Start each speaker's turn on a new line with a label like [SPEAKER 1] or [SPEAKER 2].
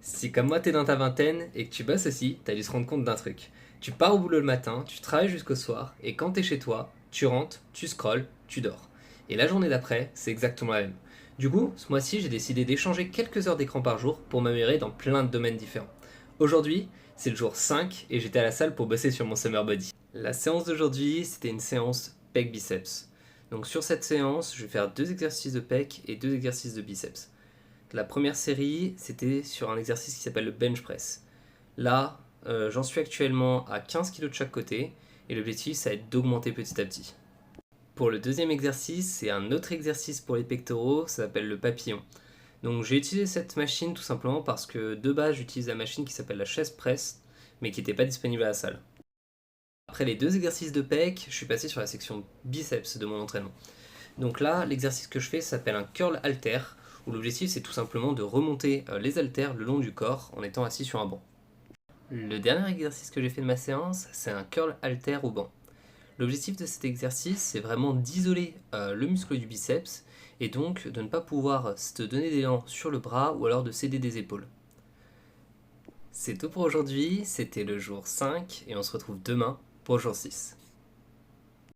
[SPEAKER 1] Si comme moi t'es dans ta vingtaine et que tu bosses aussi, t'as dû se rendre compte d'un truc. Tu pars au boulot le matin, tu travailles jusqu'au soir, et quand t'es chez toi, tu rentres, tu scrolles, tu dors. Et la journée d'après, c'est exactement la même. Du coup, ce mois-ci, j'ai décidé d'échanger quelques heures d'écran par jour pour m'améliorer dans plein de domaines différents. Aujourd'hui, c'est le jour 5 et j'étais à la salle pour bosser sur mon summer body. La séance d'aujourd'hui, c'était une séance pec biceps. Donc sur cette séance, je vais faire 2 exercices de pec et 2 exercices de biceps. La première série, c'était sur un exercice qui s'appelle le bench press. Là, j'en suis actuellement à 15 kg de chaque côté, et l'objectif, ça va être d'augmenter petit à petit. Pour le deuxième exercice, c'est un autre exercice pour les pectoraux, ça s'appelle le papillon. Donc j'ai utilisé cette machine tout simplement parce que de base, j'utilise la machine qui s'appelle la chest press, mais qui n'était pas disponible à la salle. Après les 2 exercices de pec, je suis passé sur la section biceps de mon entraînement. Donc là, l'exercice que je fais s'appelle un curl halter, où l'objectif c'est tout simplement de remonter les haltères le long du corps en étant assis sur un banc. Le dernier exercice que j'ai fait de ma séance, c'est un curl halter au banc. L'objectif de cet exercice, c'est vraiment d'isoler le muscle du biceps et donc de ne pas pouvoir se donner d'élan sur le bras ou alors de céder des épaules. C'est tout pour aujourd'hui, c'était le jour 5 et on se retrouve demain pour le jour 6.